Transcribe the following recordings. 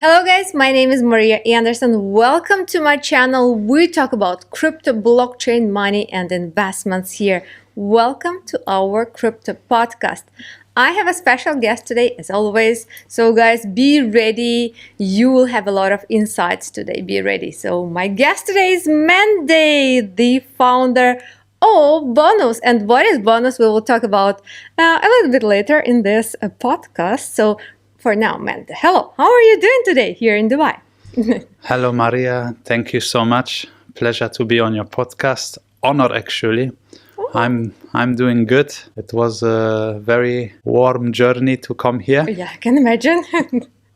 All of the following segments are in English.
Hello guys, my name is Maria Andersen. Welcome to my channel. We talk about crypto, blockchain, money and investments here. Welcome to our crypto podcast. I have a special guest today as always. So guys, be ready. You will have a lot of insights today. Be ready. So my guest today is Mende, the founder of Bonus. And what is Bonus? We will talk about a little bit later in this podcast. So for now, Mende, hello. How are you doing today here in Dubai? Hello, Maria. Thank you so much. Pleasure to be on your podcast. Honor, actually. I'm doing good. It was a very warm journey to come here. Yeah, I can imagine.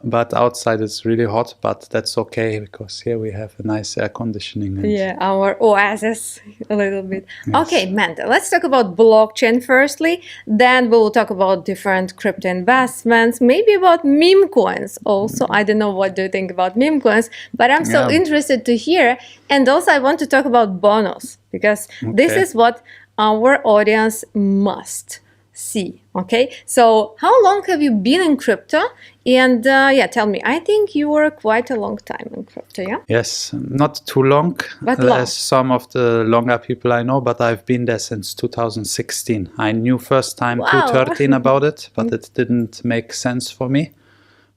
But outside it's really hot, but that's okay because here we have a nice air conditioning. Yeah, our oasis a little bit. Yes. Okay, Mende, let's talk about blockchain firstly. Then we will talk about different crypto investments, maybe about meme coins also. I don't know what do you think about meme coins, but I'm so interested to hear. And also I want to talk about bonus because this is what our audience must see. Okay, so how long have you been in crypto? And yeah, tell me, I think you were quite a long time in crypto, yeah? Yes, not too long, But long. as some of the longer people I know, but I've been there since 2016. I knew first time Wow. 2013 about it, but it didn't make sense for me.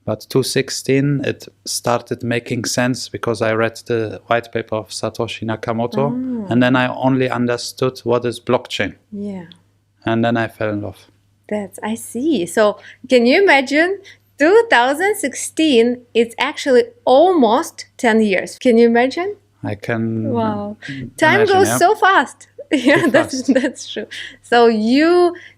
But 2016, it started making sense because I read the white paper of Satoshi Nakamoto, and then I only understood what is blockchain. Yeah. And then I fell in love. I see. So can you imagine 2016, it's actually almost 10 years. Can you imagine? I can Wow. Time imagine, goes yeah. so fast. Yeah, Too that's fast. true.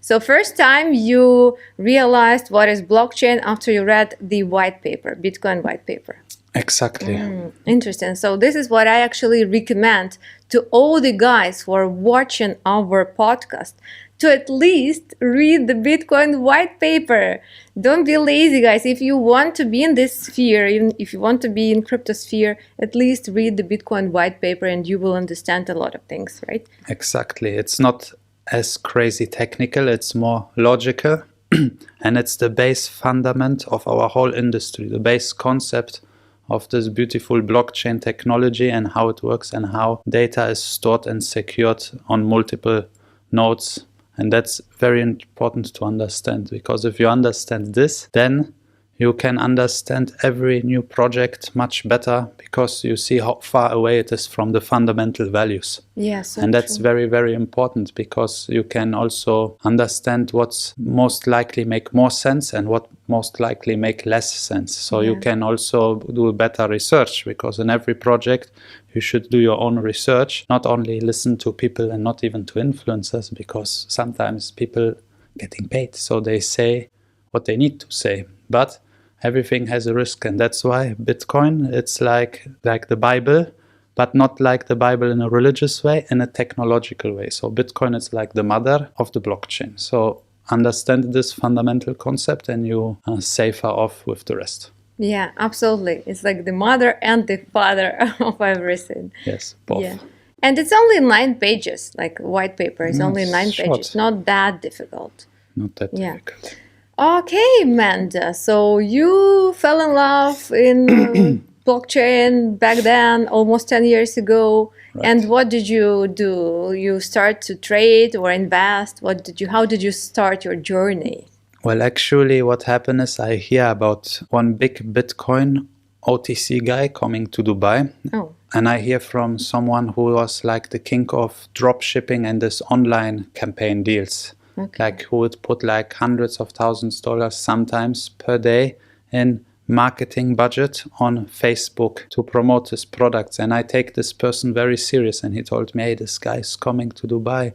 So first time you realized what is blockchain after you read the white paper, Bitcoin white paper. Exactly. Interesting. So this is what I actually recommend to all the guys who are watching our podcast to at least read the Bitcoin white paper. Don't be lazy, guys. If you want to be in this sphere, even if you want to be in crypto sphere, at least read the Bitcoin white paper and you will understand a lot of things, right? Exactly. It's not as crazy technical, it's more logical. And it's the base fundament of our whole industry, the base concept of this beautiful blockchain technology and how it works and how data is stored and secured on multiple nodes. And that's very important to understand, because if you understand this, then you can understand every new project much better because you see how far away it is from the fundamental values. Yes. And that's very, very important because you can also understand what's most likely make more sense and what most likely make less sense. So you can also do better research, because in every project you should do your own research, not only listen to people and not even to influencers, because sometimes people getting paid, so they say what they need to say. But everything has a risk, and that's why Bitcoin, it's like the Bible, but not like the Bible in a religious way, in a technological way. So Bitcoin is like the mother of the blockchain. So understand this fundamental concept and you are safer off with the rest. Yeah, absolutely. It's like the mother and the father of everything. Yes, both. Yeah. And it's only 9 pages, like white paper is only It's 9 short. pages, not that difficult. Not that Yeah. difficult. Okay, Mende. So you fell in love in blockchain back then, almost 10 years ago. Right. And what did you do? You start to trade or invest? How did you start your journey? Well, actually, what happened is I hear about one big Bitcoin OTC guy coming to Dubai. Oh, And I hear from someone who was like the king of drop shipping and this online campaign deals. okay. Like who would put like hundreds of thousands of dollars sometimes per day in marketing budget on Facebook to promote his products. And I take this person very serious. And he told me, hey, this guy's coming to Dubai.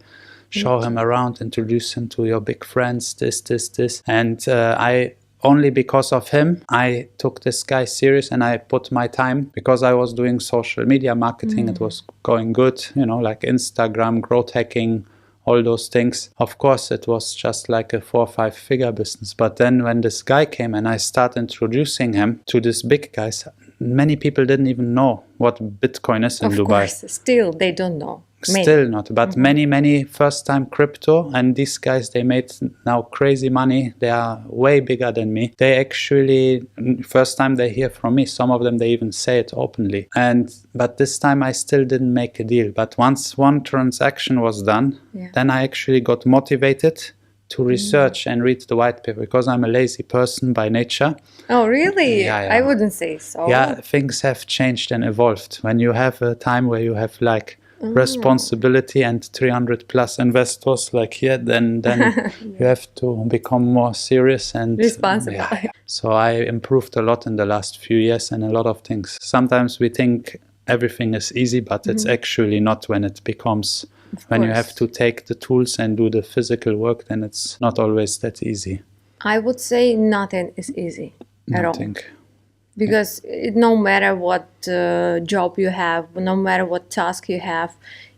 Show him around, introduce him to your big friends, this. And only because of him, I took this guy serious and I put my time, because I was doing social media marketing. It was going good, like Instagram, growth hacking, all those things. Of course, it was just like a 4 or 5 figure business. But then when this guy came and I started introducing him to these big guys, many people didn't even know what Bitcoin is in Of Dubai. course, still they don't know. Still not, but many first-time crypto, and these guys, they made now crazy money. They are way bigger than me. They actually, first time they hear from me, some of them, they even say it openly. But this time I still didn't make a deal. But once one transaction was done, then I actually got motivated to research and read the white paper, because I'm a lazy person by nature. Oh, really? Yeah. I wouldn't say so. Yeah, things have changed and evolved. When you have a time where you have like responsibility and 300 plus investors like here, then you have to become more serious and responsible. So I improved a lot in the last few years, and a lot of things. Sometimes we think everything is easy, but it's actually not. When it becomes, when you have to take the tools and do the physical work, then it's not always that easy. I would say nothing is easy at all. Because no matter what job you have, no matter what task you have,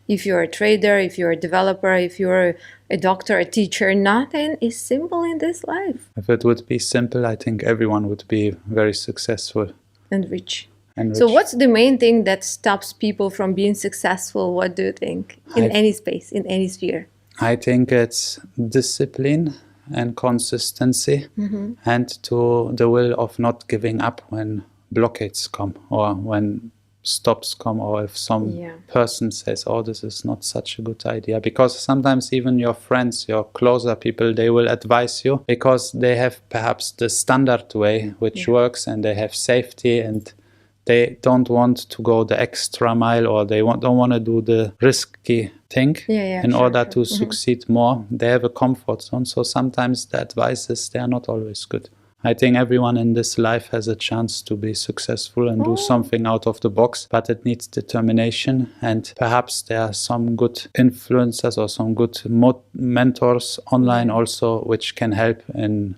if you're a trader, if you're a developer, if you're a doctor, a teacher, nothing is simple in this life. If it would be simple, I think everyone would be very successful. And rich. So what's the main thing that stops people from being successful? What do you think? In any space, in any sphere? I think it's discipline and consistency, and to the will of not giving up when blockades come, or when stops come, or if some person says, oh, this is not such a good idea. Because sometimes even your friends, your closer people, they will advise you because they have perhaps the standard way which works, and they have safety, and they don't want to go the extra mile, or they don't want to do the risky thing in order to succeed more. They have a comfort zone. So sometimes the advices, they are not always good. I think everyone in this life has a chance to be successful and do something out of the box, but it needs determination. And perhaps there are some good influencers or some good mentors online also, which can help in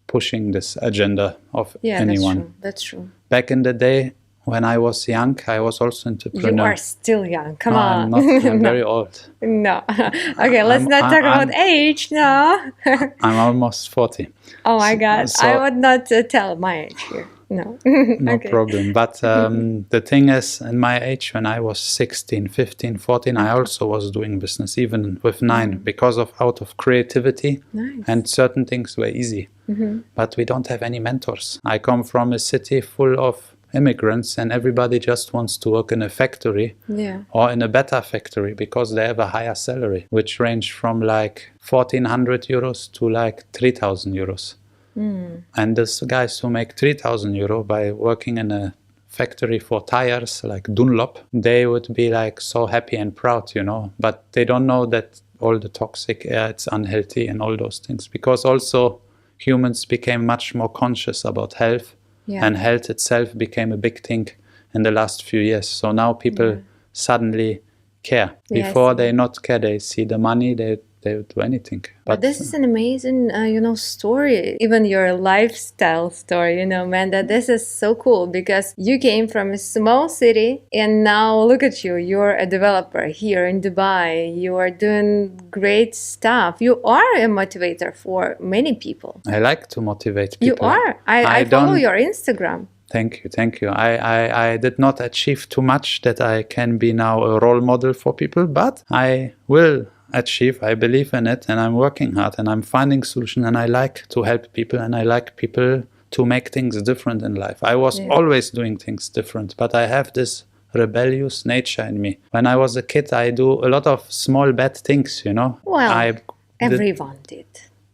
pushing this agenda of anyone. That's true. Back in the day, when I was young, I was also entrepreneur. You are still young. Come on. I'm very old. No. Okay, let's not talk about age. No. I'm almost 40. Oh my God. So, I would not tell my age here. No. No problem. But the thing is, in my age, when I was 16, 15, 14, I also was doing business, even with 9, because of out of creativity. Nice. And certain things were easy. But we don't have any mentors. I come from a city full of immigrants, and everybody just wants to work in a factory or in a better factory because they have a higher salary, which range from like 1,400 euros to like 3,000 euros. And these guys who make 3,000 euro by working in a factory for tires like Dunlop, they would be like so happy and proud, you know, but they don't know that all the toxic air, it's unhealthy and all those things, because also humans became much more conscious about health. And health itself became a big thing in the last few years. So now people suddenly care. Before they not care, they see the money, they would do anything. But this is an amazing, story. Even your lifestyle story, Mende. This is so cool because you came from a small city and now look at you. You're a developer here in Dubai. You are doing great stuff. You are a motivator for many people. I like to motivate people. You are. I follow your Instagram. Thank you. I did not achieve too much that I can be now a role model for people, but I will achieve. I believe in it, and I'm working hard, and I'm finding solutions, and I like to help people, and I like people to make things different in life. I was always doing things different, but I have this rebellious nature in me. When I was a kid, I do a lot of small bad things, Well, everyone did.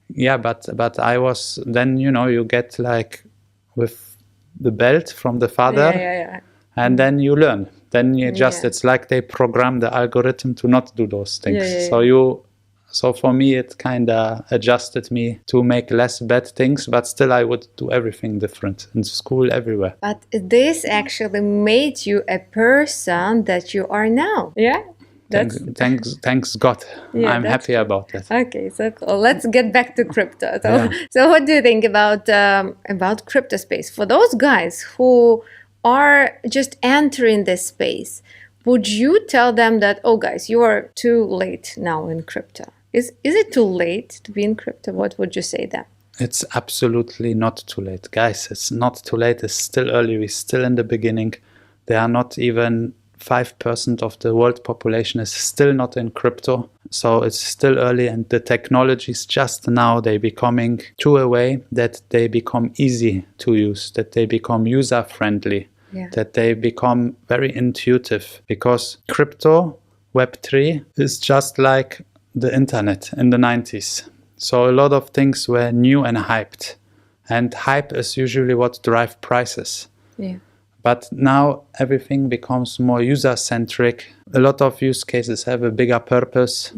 Yeah, but I was, then, you get like with the belt from the father, and then you learn. Then you just, it's like they program the algorithm to not do those things. So for me, it kind of adjusted me to make less bad things, but still I would do everything different in school, everywhere. But this actually made you a person that you are now. Yeah. Thanks God. I'm happy about that. Okay, so cool. Let's get back to crypto. So what do you think about crypto space? For those guys who are just entering this space, would you tell them that, oh guys, you are too late now in crypto? Is it too late to be in crypto? What would you say then? It's absolutely not too late. Guys, it's not too late. It's still early. We're still in the beginning. There are not even 5% of the world population is still not in crypto. So it's still early, and the technologies just now, they becoming to a way that they become easy to use, that they become user friendly, that they become very intuitive, because crypto Web3 is just like the internet in the 90s. So a lot of things were new and hyped, and hype is usually what drives prices. But now everything becomes more user-centric. A lot of use cases have a bigger purpose.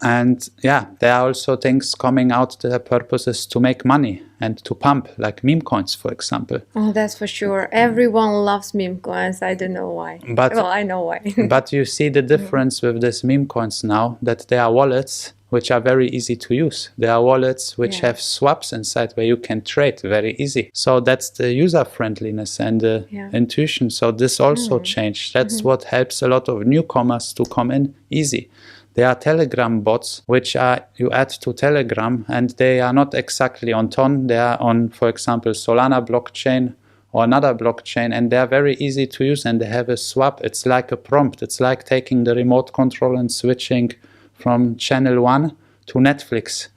And there are also things coming out. Their purpose is to make money and to pump, like meme coins, for example. Oh, that's for sure. Everyone loves meme coins. I don't know why. Well, I know why. But you see the difference with these meme coins now, that they are wallets which are very easy to use. They are wallets which have swaps inside where you can trade very easy. So that's the user friendliness and the intuition. So this also changed. That's what helps a lot of newcomers to come in easy. There are Telegram bots which you add to Telegram, and they are not exactly on Ton. They are on, for example, Solana blockchain or another blockchain, and they are very easy to use, and they have a swap. It's like a prompt. It's like taking the remote control and switching from channel 1 to Netflix.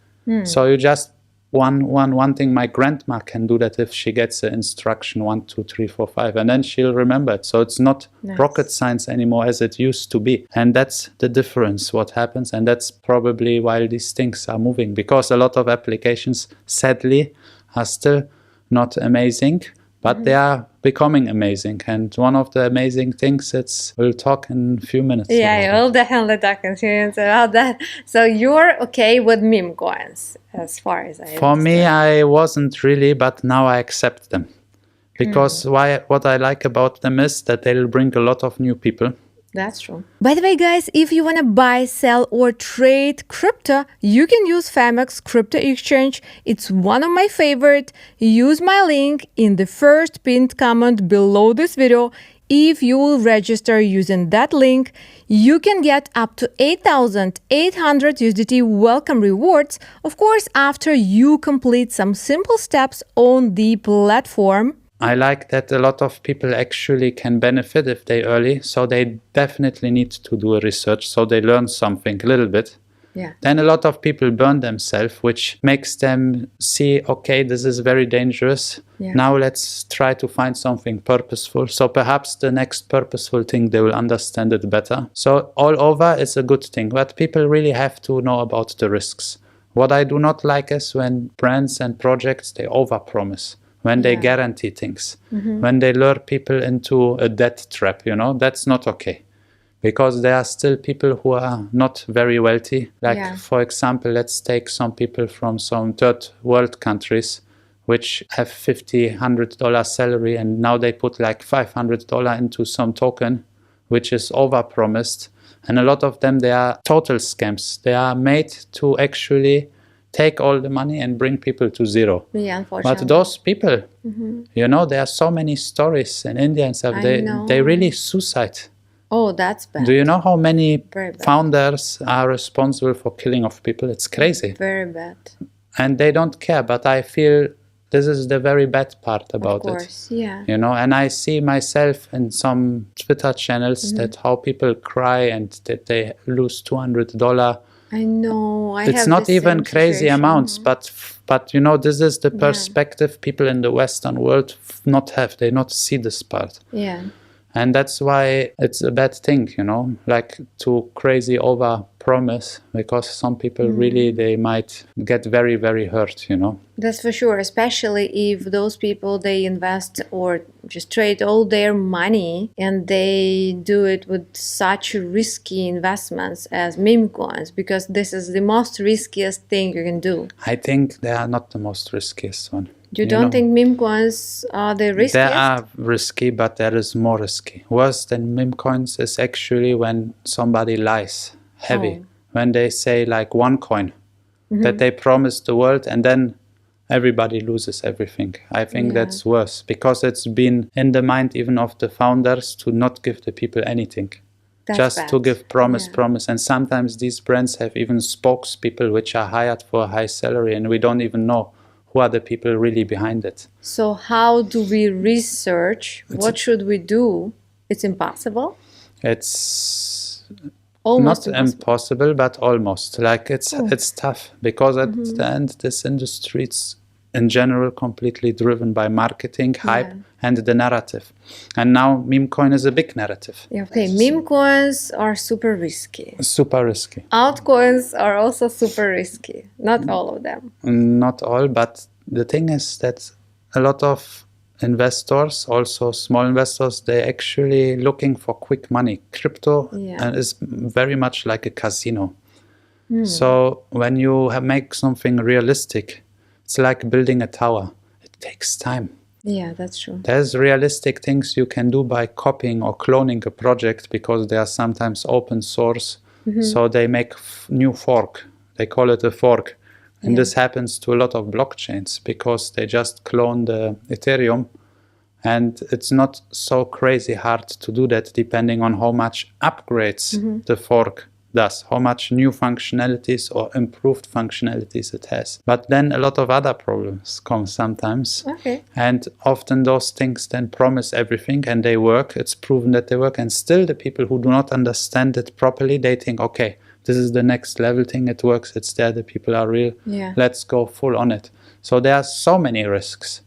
So you just one thing. My grandma can do that if she gets the instruction 1, 2, 3, 4, 5, and then she'll remember it. So it's not rocket science anymore as it used to be. And that's the difference what happens, and that's probably why these things are moving, because a lot of applications sadly are still not amazing, but they are becoming amazing. And one of the amazing things, we'll talk in a few minutes. We'll definitely talk in a few minutes about that. So you're okay with meme coins, as far as I understand. For me, I wasn't really, but now I accept them. Because what I like about them is that they'll bring a lot of new people. That's true. By the way, guys, if you want to buy, sell, or trade crypto, you can use Famex Crypto Exchange. It's one of my favorite. Use my link in the first pinned comment below this video. If you will register using that link, you can get up to 8,800 USDT welcome rewards, of course, after you complete some simple steps on the platform. I like that a lot of people actually can benefit if they early, so they definitely need to do a research, so they learn something a little bit. Then a lot of people burn themselves, which makes them see, okay, this is very dangerous. Now let's try to find something purposeful. So perhaps the next purposeful thing, they will understand it better. So all over, it's a good thing, but people really have to know about the risks. What I do not like is when brands and projects, they overpromise. When they guarantee things, when they lure people into a debt trap, that's not okay. Because there are still people who are not very wealthy. Like, for example, let's take some people from some third world countries which have $50, $100 salary, and now they put like $500 into some token, which is overpromised. And a lot of them, they are total scams. They are made to actually take all the money and bring people to zero. Unfortunately. But those people, there are so many stories in India and stuff. They really suicide. Oh, that's bad. Do you know how many founders are responsible for killing of people? It's crazy. Very bad. And they don't care. But I feel this is the very bad part about it. Of course, And I see myself in some Twitter channels that how people cry and that they lose $200. I know. It's not even crazy amounts, but this is the perspective people in the Western world not have. They not see this part. And that's why it's a bad thing, like to crazy over promise, because some people really, they might get very, very hurt, That's for sure, especially if those people, they invest or just trade all their money and they do it with such risky investments as meme coins, because this is the most riskiest thing you can do. I think they are not the most riskiest one. You don't think meme coins are the riskiest? They are risky, but there is more risky. Worse than meme coins is actually when somebody lies heavy. When they say like one coin that they promise the world and then everybody loses everything. I think that's worse, because it's been in the mind even of the founders to not give the people anything. Just to give promise. And sometimes these brands have even spokespeople which are hired for a high salary, and we don't even know who are the people really behind it. So how do we research? What should we do? It's impossible? It's Almost not impossible. impossible, but almost. Like it's tough because at the end, this industry is in general completely driven by marketing, hype, and the narrative. And now meme coin is a big narrative. Yeah, okay, meme coins are super risky. Super risky. Altcoins are also super risky. Not all of them. Not all, but the thing is that a lot of investors, also small investors, they're actually looking for quick money. Crypto is very much like a casino. So when you make something realistic, it's like building a tower. It takes time. Yeah, that's true. There's realistic things you can do by copying or cloning a project because they are sometimes open source. So they make new fork. They call it a fork. And this happens to a lot of blockchains because they just clone the Ethereum. And it's not so crazy hard to do that depending on how much upgrades the fork does, how much new functionalities or improved functionalities it has. But then a lot of other problems come sometimes. Okay. And often those things then promise everything and they work. It's proven that they work. And still the people who do not understand it properly, they think, okay, this is the next level thing. It works. It's there. The people are real. Yeah. Let's go full on it. So there are so many risks.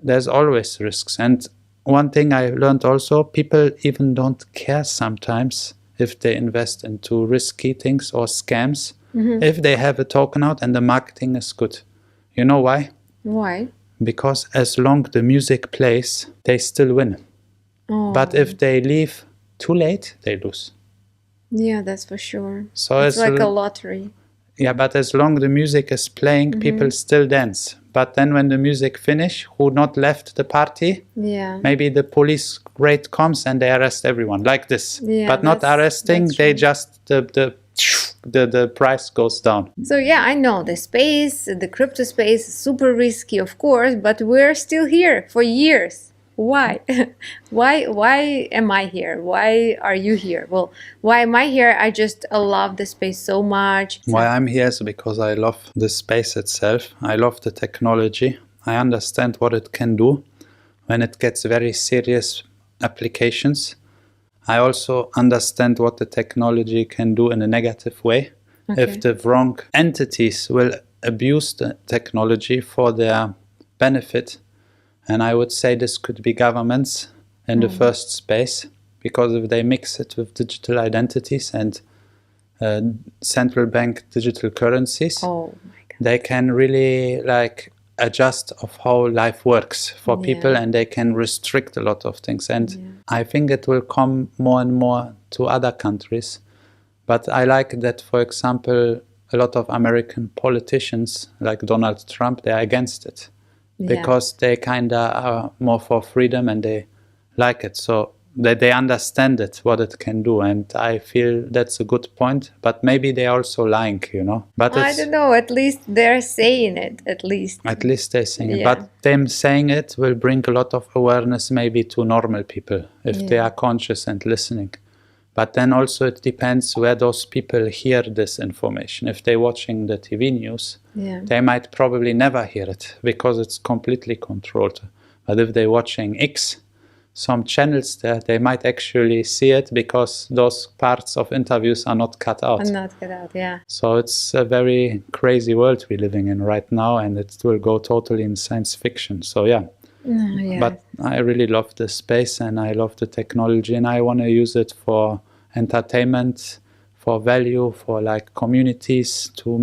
There's always risks. And one thing I learned also, people even don't care sometimes if they invest into risky things or scams, if they have a token out and the marketing is good. You know why? Why? Because as long the music plays, they still win. Oh. But if they leave too late, they lose. Yeah, that's for sure. So it's like a lottery. Yeah, but as long the music is playing, people still dance. But then when the music finish, who not left the party, maybe the police raid comes and they arrest everyone like this. Yeah, but not arresting, they just the price goes down. So yeah, I know the crypto space is super risky, of course, but we're still here for years. Why? Why am I here? Why are you here? Well, why am I here? I just love the space so much. Why I'm here is because I love the space itself. I love the technology. I understand what it can do when it gets very serious applications. I also understand what the technology can do in a negative way. Okay. If the wrong entities will abuse the technology for their benefit. And I would say this could be governments in the first space, because if they mix it with digital identities and central bank digital currencies, they can really adjust of how life works for people, and they can restrict a lot of things. And I think it will come more and more to other countries. But I like that, for example, a lot of American politicians like Donald Trump, they are against it. Because they kind of are more for freedom and they like it. So they understand it, what it can do. And I feel that's a good point. But maybe they're also lying, you know. But I don't know. At least they're saying it, at least. At least they're saying it. But them saying it will bring a lot of awareness maybe to normal people if they are conscious and listening. But then also it depends where those people hear this information. If they're watching the TV news, they might probably never hear it because it's completely controlled. But if they're watching X, some channels there, they might actually see it because those parts of interviews are not cut out. So it's a very crazy world we're living in right now, and it will go totally in science fiction. So but I really love the space and I love the technology, and I want to use it for entertainment, for value, for communities, to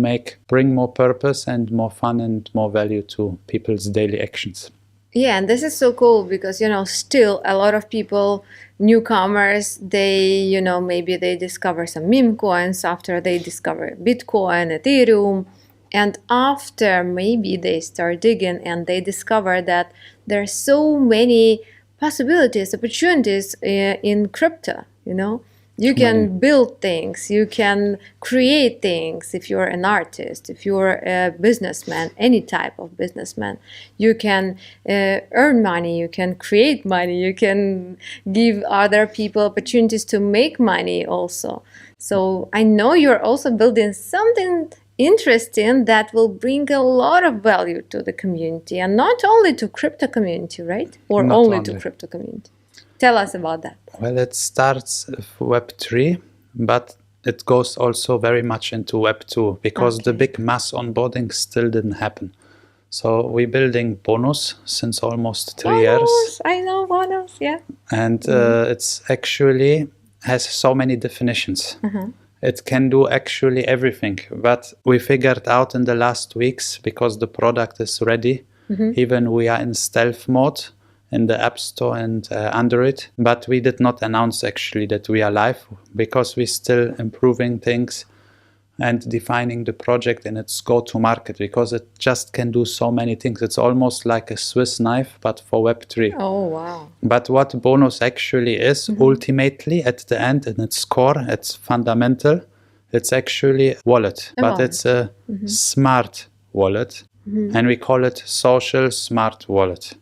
bring more purpose and more fun and more value to people's daily actions. Yeah, and this is so cool because, still a lot of people, newcomers, they, maybe they discover some meme coins after they discover Bitcoin, Ethereum. And after maybe they start digging and they discover that there are so many possibilities, opportunities in crypto, You can build things, you can create things if you're an artist, if you're a businessman, any type of businessman. You can earn money, you can create money, you can give other people opportunities to make money also. So I know you're also building something interesting that will bring a lot of value to the community, and not only to crypto community, right? Or only to crypto community. Tell us about that. Well, it starts with Web3, but it goes also very much into Web2 because the big mass onboarding still didn't happen. So we're building Bonus since almost 3 years. I know Bonus, yeah. And it's actually has so many definitions. It can do actually everything. But we figured out in the last weeks, because the product is ready, even we are in stealth mode in the App Store and Android. But we did not announce actually that we are live because we're still improving things and defining the project in its go-to-market, because it just can do so many things. It's almost like a Swiss knife, but for Web3. Oh, wow. But what Bonus actually is, ultimately, at the end, in its core, it's fundamental, it's actually a wallet. But it's a smart wallet, and we call it Social Smart Wallet.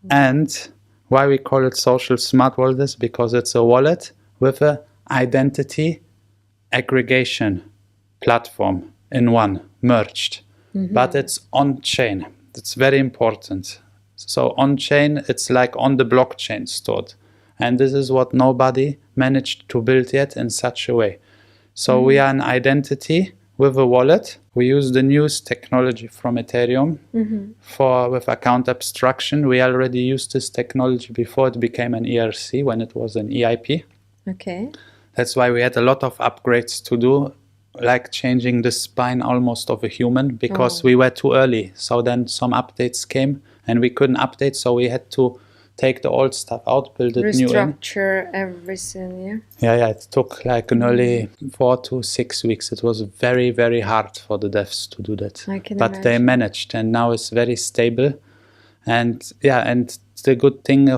And why we call it Social Smart Wallet is because it's a wallet with a identity aggregation platform in one, merged. But it's on-chain. It's very important. So on-chain, it's like on the blockchain stored. And this is what nobody managed to build yet in such a way. So we are an identity with a wallet. We use the newest technology from Ethereum with account abstraction. We already used this technology before it became an ERC, when it was an EIP. Okay. That's why we had a lot of upgrades to do, like changing the spine almost of a human, because we were too early. So then some updates came and we couldn't update, so we had to take the old stuff out, build it new in. Restructure everything, yeah? Yeah, it took like nearly 4 to 6 weeks. It was very, very hard for the devs to do that. But they managed, and now it's very stable. And and the good thing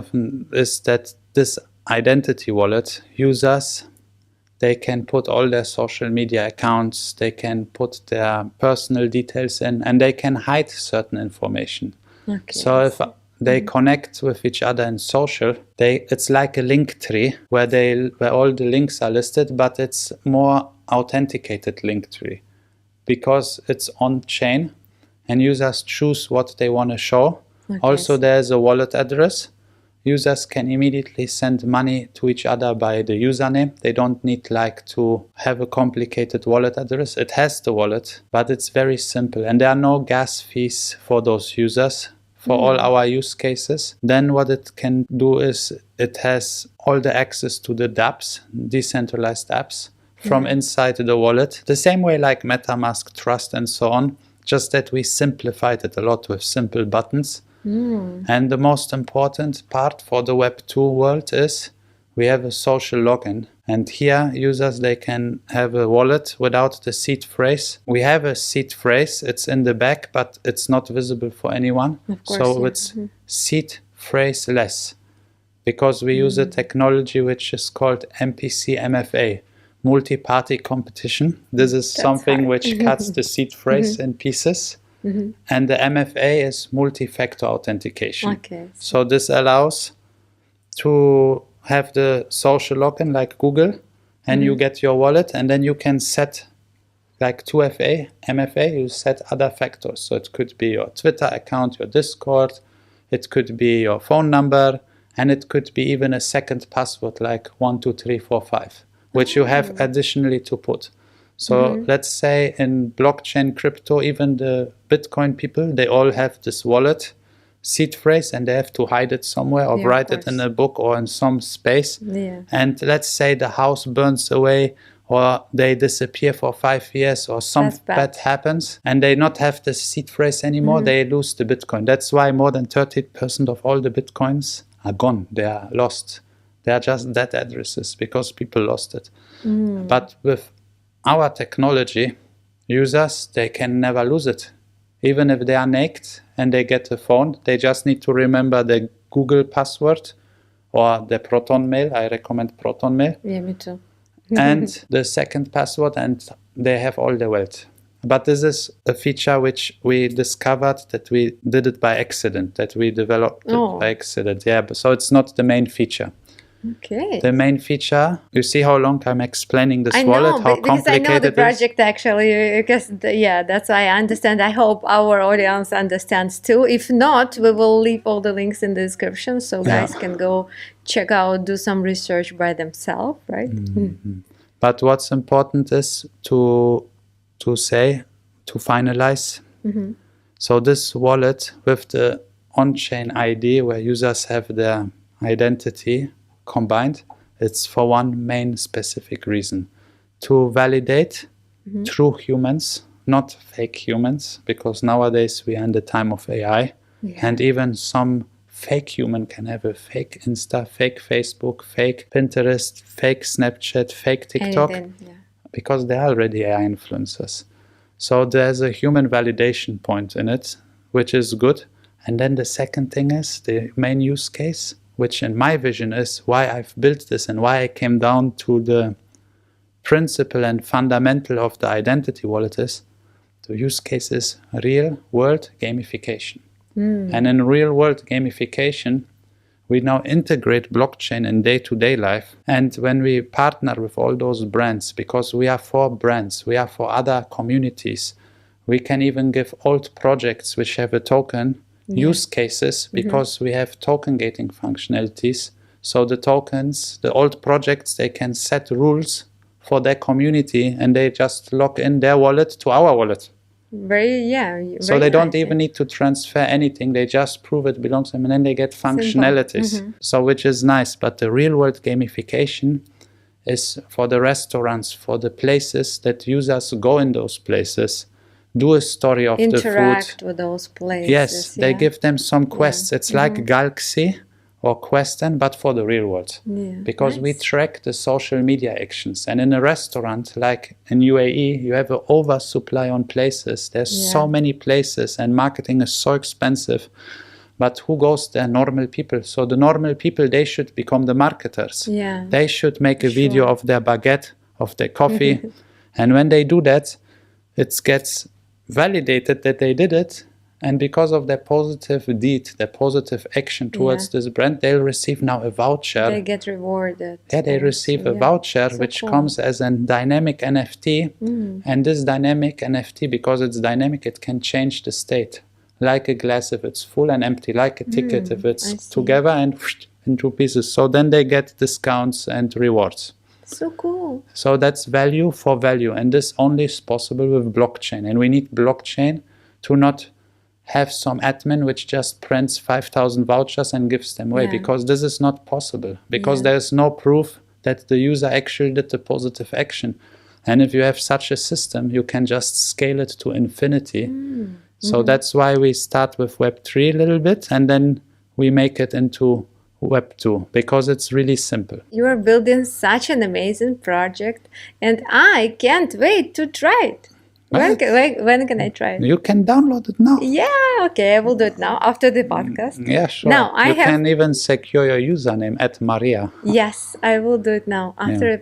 is that this identity wallet, users, they can put all their social media accounts, they can put their personal details in, and they can hide certain information. So if they connect with each other in social, it's like a link tree where all the links are listed, but it's more authenticated link tree because it's on chain and users choose what they want to show. Also, there's a wallet address. Users can immediately send money to each other by the username. They don't need to have a complicated wallet address. It has the wallet, but it's very simple. And there are no gas fees for those users for all our use cases. Then what it can do is it has all the access to the dApps, decentralized apps, from inside the wallet. The same way like MetaMask, Trust, and so on, just that we simplified it a lot with simple buttons. And the most important part for the Web2 world is we have a social login. And here users, they can have a wallet without the seed phrase. We have a seed phrase. It's in the back, but it's not visible for anyone. It's seed phrase-less, because we use a technology which is called MPC MFA, multi-party competition. This is something which cuts the seed phrase in pieces. And the MFA is multi-factor authentication. So this allows to have the social login like Google, and you get your wallet, and then you can set like 2FA, MFA, you set other factors. So it could be your Twitter account, your Discord, it could be your phone number, and it could be even a second password like 12345, which you have additionally to put. So let's say in blockchain crypto, even the Bitcoin people, they all have this wallet seed phrase, and they have to hide it somewhere or write it in a book or in some space. And let's say the house burns away, or they disappear for 5 years, or some bad happens, and they not have the seed phrase anymore, they lose the Bitcoin. That's why more than 30% of all the Bitcoins are gone. They are lost. They are just dead addresses because people lost it. But with our technology, users, they can never lose it. Even if they are naked and they get a phone, they just need to remember the Google password or the Proton Mail. I recommend Proton Mail. Yeah, me too. And the second password, and they have all the wealth. But this is a feature which we discovered that we did it by accident, that we developed it by accident. Yeah, so it's not the main feature. Okay. The main feature, you see how long I'm explaining this I wallet, know, how because I know complicated the it is? project actually, because that's why I understand. I hope our audience understands too. If not, we will leave all the links in the description so Yeah. guys can go check out, do some research by themselves, right? But what's important is to say, to finalize. So this wallet with the on-chain ID where users have their identity combined, it's for one main specific reason. To validate true humans, not fake humans, because nowadays we are in the time of AI. And even some fake human can have a fake Insta, fake Facebook, fake Pinterest, fake Snapchat, fake TikTok, Anything, because they're already AI influencers. So there's a human validation point in it, which is good. And then the second thing is the main use case, which in my vision is why I've built this and why I came down to the principle and fundamental of the identity wallet is the use case is real world gamification. And in real world gamification, we now integrate blockchain in day-to-day life. And when we partner with all those brands, because we are for brands, we are for other communities, we can even give old projects which have a token use cases because we have token gating functionalities. So the tokens, the old projects, they can set rules for their community and they just log in their wallet to our wallet. So they don't even need to transfer anything. They just prove it belongs to them and then they get functionalities. So which is nice. But the real world gamification is for the restaurants, for the places that users go in those places, do a story of the food. Interact with those places. Yes, they give them some quests. It's like Galaxy or Questen, but for the real world. Because we track the social media actions. And in a restaurant, like in UAE, you have an oversupply on places. There's so many places and marketing is so expensive. But who goes there? Normal people. So the normal people, they should become the marketers. They should make a video of their baguette, of their coffee. And when they do that, it gets validated that they did it. And because of their positive deed, their positive action towards this brand, they'll receive now a voucher. They get rewarded. They receive a voucher, which comes as a dynamic NFT. And this dynamic NFT, because it's dynamic, it can change the state. Like a glass if it's full and empty, like a ticket if it's together and in two pieces. So then they get discounts and rewards. So cool. So that's value for value. And this only is possible with blockchain. And we need blockchain to not have some admin which just prints 5,000 vouchers and gives them away, because this is not possible, because there is no proof that the user actually did the positive action. And if you have such a system, you can just scale it to infinity. So that's why we start with Web3 a little bit, and then we make it into Web2, because it's really simple. You are building such an amazing project, and I can't wait to try it. When can I try it? You can download it now. Yeah, okay, I will do it now after the podcast. Yeah, sure. Now you can even secure your username at Maria. Yes, I will do it now after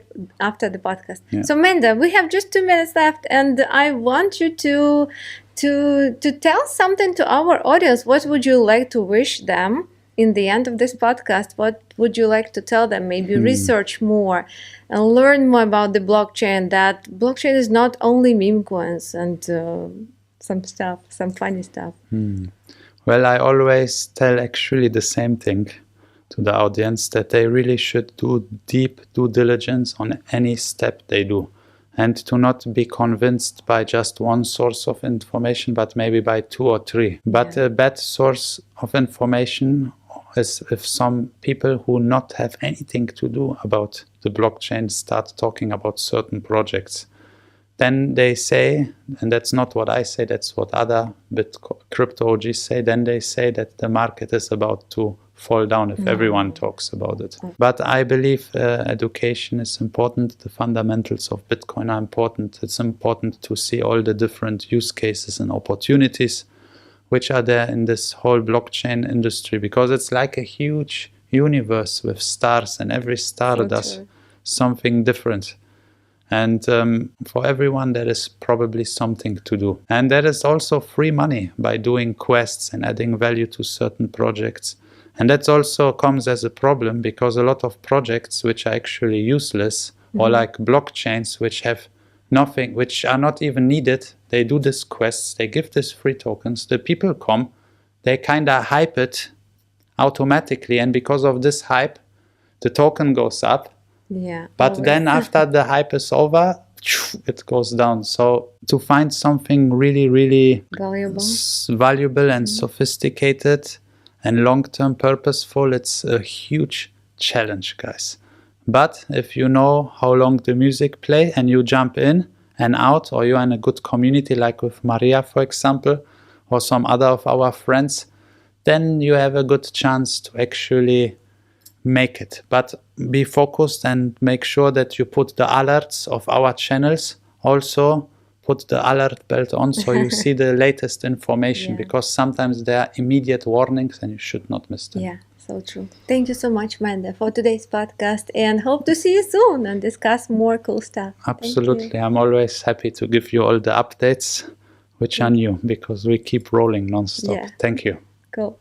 the podcast. So Mende, we have just 2 minutes left, and I want you to tell something to our audience. What would you like to wish them in the end of this podcast? What would you like to tell them? Maybe research more and learn more about the blockchain, that blockchain is not only meme coins and some funny stuff. Well, I always tell actually the same thing to the audience, that they really should do deep due diligence on any step they do, and to not be convinced by just one source of information, but maybe by 2 or 3. But a bad source of information is if some people who not have anything to do about the blockchain start talking about certain projects. Then they say, and that's not what I say, that's what other crypto OGs say, then they say that the market is about to fall down if everyone talks about it. But I believe education is important. The fundamentals of Bitcoin are important. It's important to see all the different use cases and opportunities which are there in this whole blockchain industry, because it's like a huge universe with stars, and every star does something different. And for everyone, there is probably something to do. And there is also free money by doing quests and adding value to certain projects. And that also comes as a problem because a lot of projects which are actually useless or like blockchains which have nothing, which are not even needed, they do these quests, they give these free tokens, the people come, they kind of hype it automatically, and because of this hype, the token goes up. Yeah. But then after the hype is over, it goes down. So to find something really, really valuable and sophisticated and long-term purposeful, it's a huge challenge, guys. But if you know how long the music play and you jump in and out, or you're in a good community like with Maria, for example, or some other of our friends, then you have a good chance to actually make it. But be focused and make sure that you put the alerts of our channels. Also put the alert belt on so you see the latest information, because sometimes there are immediate warnings and you should not miss them. Yeah, so true. Thank you so much, Mende, for today's podcast, and hope to see you soon and discuss more cool stuff. Absolutely. I'm always happy to give you all the updates which are new, because we keep rolling non-stop. Thank you. Cool.